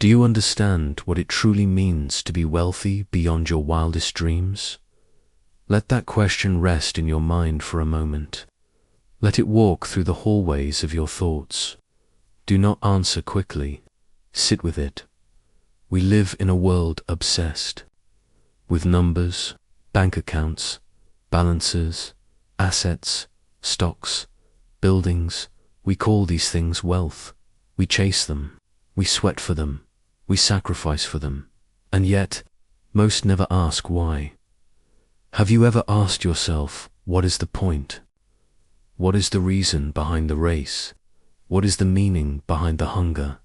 Do you understand what it truly means to be wealthy beyond your wildest dreams? Let that question rest in your mind for a moment. Let it walk through the hallways of your thoughts. Do not answer quickly. Sit with it. We live in a world obsessed with numbers, bank accounts, balances, assets, stocks, buildings. We call these things wealth. We chase them. We sweat for them. We sacrifice for them. And yet, most never ask why. Have you ever asked yourself, what is the point? What is the reason behind the race? What is the meaning behind the hunger?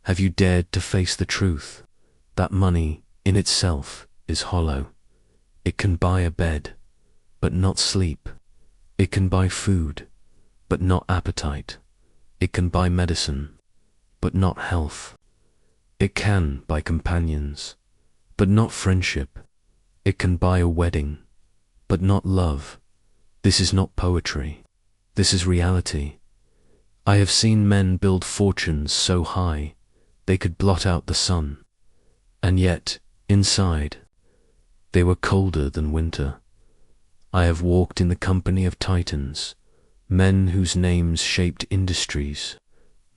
Have you dared to face the truth that money in itself is hollow? It can buy a bed, but not sleep. It can buy food, but not appetite. It can buy medicine, but not health. It can buy companions, but not friendship. It can buy a wedding, but not love. This is not poetry. This is reality. I have seen men build fortunes so high they could blot out the sun, and yet, inside, they were colder than winter. I have walked in the company of titans, men whose names shaped industries,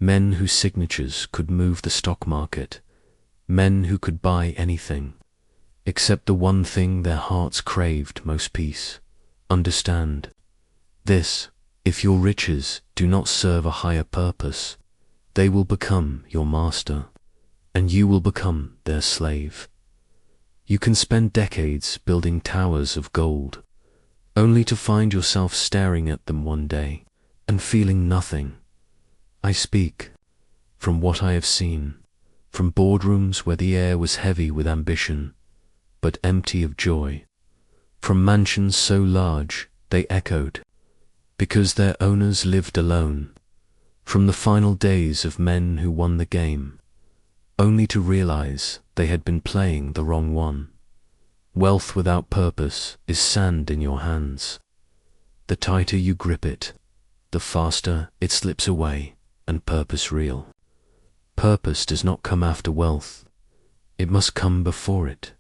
men whose signatures could move the stock market, men who could buy anything, except the one thing their hearts craved most: peace. Understand this: if your riches do not serve a higher purpose, they will become your master, and you will become their slave. You can spend decades building towers of gold, only to find yourself staring at them one day and feeling nothing. I speak from what I have seen, from boardrooms where the air was heavy with ambition, but empty of joy, from mansions so large they echoed, because their owners lived alone, from the final days of men who won the game, only to realize they had been playing the wrong one. Wealth without purpose is sand in your hands. The tighter you grip it, the faster it slips away, and purpose real. Purpose does not come after wealth. It must come before it.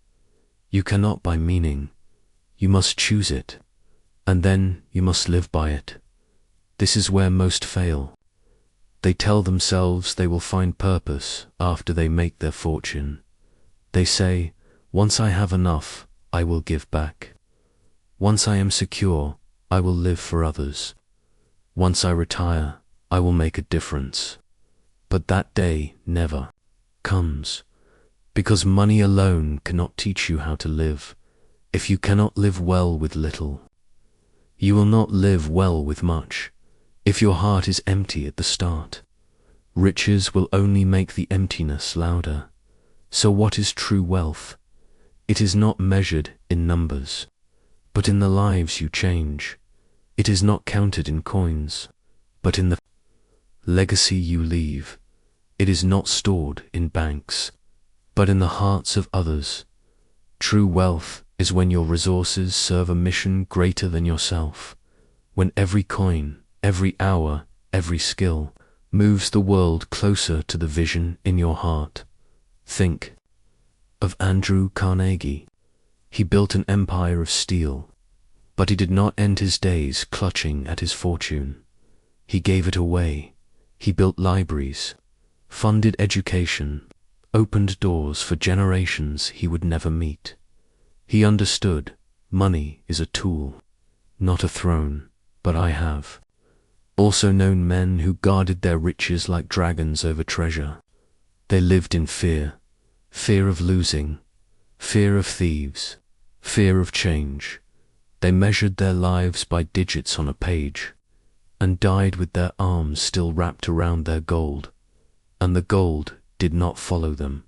You cannot buy meaning. You must choose it, and then you must live by it. This is where most fail. They tell themselves they will find purpose after they make their fortune. They say, once I have enough, I will give back. Once I am secure, I will live for others. Once I retire, I will make a difference. But that day never comes, because money alone cannot teach you how to live. If you cannot live well with little, you will not live well with much. If your heart is empty at the start, riches will only make the emptiness louder. So what is true wealth? It is not measured in numbers, but in the lives you change. It is not counted in coins, but in the legacy you leave. It is not stored in banks, but in the hearts of others. True wealth is when your resources serve a mission greater than yourself, when every coin, every hour, every skill moves the world closer to the vision in your heart. Think of Andrew Carnegie. He built an empire of steel, but he did not end his days clutching at his fortune. He gave it away. He built libraries, funded education, opened doors for generations he would never meet. He understood money is a tool, not a throne, but I have also known men who guarded their riches like dragons over treasure. They lived in fear, fear of losing, fear of thieves, fear of change. They measured their lives by digits on a page, and died with their arms still wrapped around their gold, and the gold did not follow them.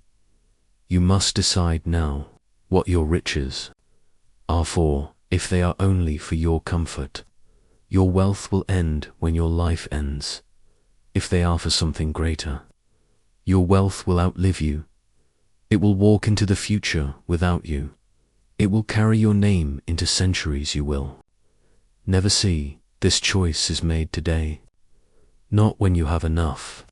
You must decide now what your riches are for. If they are only for your comfort, your wealth will end when your life ends. If they are for something greater, your wealth will outlive you. It will walk into the future without you. It will carry your name into centuries. You will never see. This choice is made today, not when you have enough.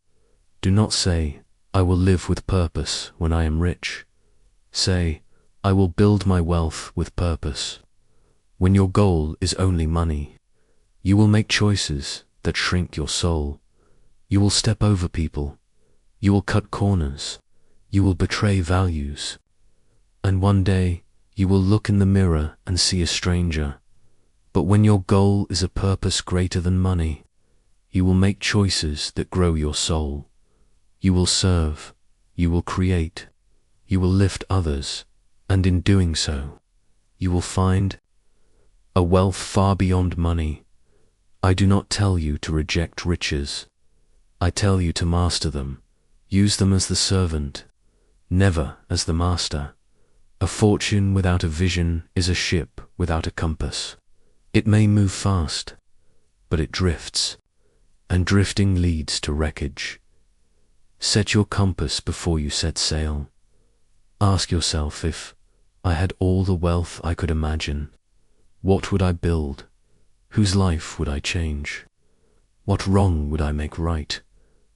Do not say, I will live with purpose when I am rich. Say, I will build my wealth with purpose. When your goal is only money, you will make choices that shrink your soul. You will step over people. You will cut corners. You will betray values. And one day, you will look in the mirror and see a stranger. But when your goal is a purpose greater than money, you will make choices that grow your soul. You will serve. You will create. You will lift others. And in doing so, you will find a wealth far beyond money. I do not tell you to reject riches. I tell you to master them. Use them as the servant, never as the master. A fortune without a vision is a ship without a compass. It may move fast, but it drifts, and drifting leads to wreckage. Set your compass before you set sail. Ask yourself, if I had all the wealth I could imagine, what would I build? Whose life would I change? What wrong would I make right?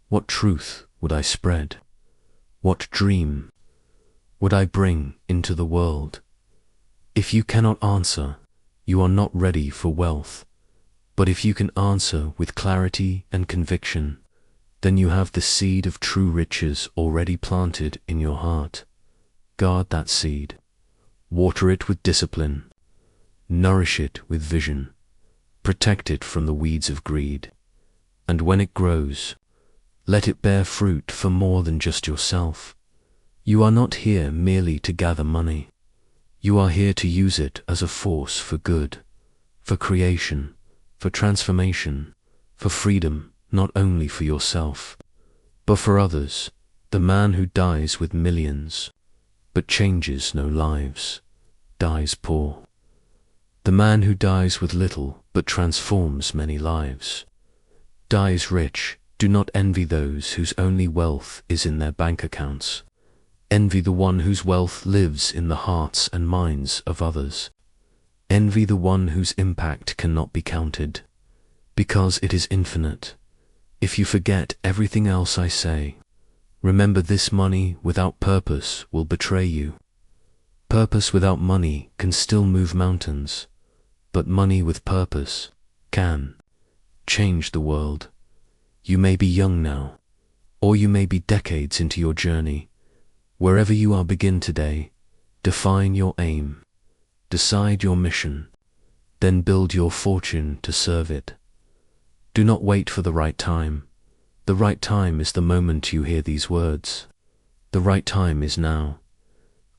What truth would I spread? What dream would I bring into the world? If you cannot answer, you are not ready for wealth. But if you can answer with clarity and conviction, then you have the seed of true riches already planted in your heart. Guard that seed. Water it with discipline. Nourish it with vision. Protect it from the weeds of greed. And when it grows, let it bear fruit for more than just yourself. You are not here merely to gather money. You are here to use it as a force for good, for creation, for transformation, for freedom, not only for yourself, but for others. The man who dies with millions, but changes no lives, dies poor. The man who dies with little, but transforms many lives, dies rich. Do not envy those whose only wealth is in their bank accounts. Envy the one whose wealth lives in the hearts and minds of others. Envy the one whose impact cannot be counted, because it is infinite. If you forget everything else I say, remember this: money without purpose will betray you. Purpose without money can still move mountains, but money with purpose can change the world. You may be young now, or you may be decades into your journey. Wherever you are, begin today. Define your aim. Decide your mission. Then build your fortune to serve it. Do not wait for the right time. The right time is the moment you hear these words. The right time is now.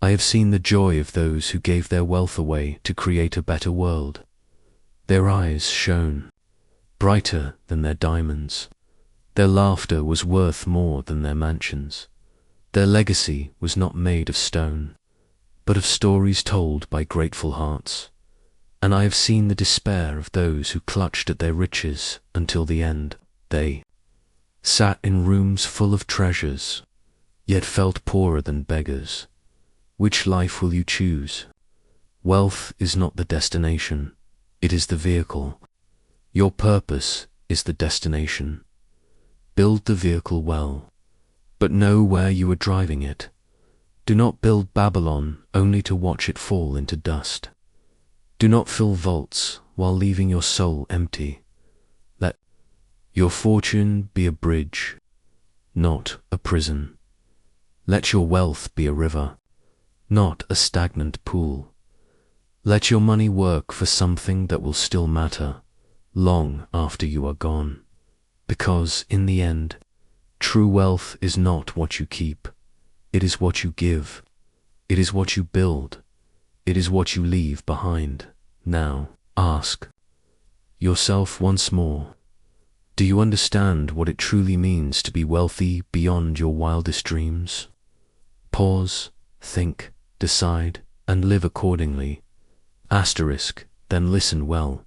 I have seen the joy of those who gave their wealth away to create a better world. Their eyes shone brighter than their diamonds. Their laughter was worth more than their mansions. Their legacy was not made of stone, but of stories told by grateful hearts. And I have seen the despair of those who clutched at their riches until the end. They sat in rooms full of treasures, yet felt poorer than beggars. Which life will you choose? Wealth is not the destination, it is the vehicle. Your purpose is the destination. Build the vehicle well, but know where you are driving it. Do not build Babylon only to watch it fall into dust. Do not fill vaults while leaving your soul empty. Let your fortune be a bridge, not a prison. Let your wealth be a river, not a stagnant pool. Let your money work for something that will still matter long after you are gone. Because, in the end, true wealth is not what you keep. It is what you give. It is what you build. It is what you leave behind. Now, ask yourself once more, do you understand what it truly means to be wealthy beyond your wildest dreams? Pause, think, decide, and live accordingly. Asterisk, then listen well.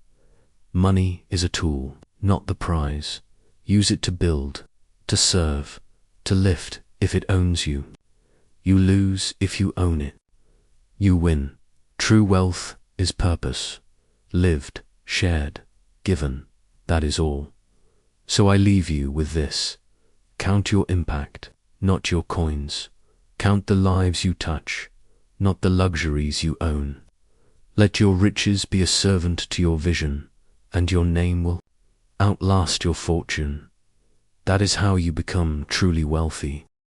Money is a tool, not the prize. Use it to build, to serve, to lift if it owns you. You lose if you own it. You win. True wealth is purpose. Lived, shared, given. That is all. So I leave you with this. Count your impact, not your coins. Count the lives you touch, not the luxuries you own. Let your riches be a servant to your vision, and your name will outlast your fortune. That is how you become truly wealthy.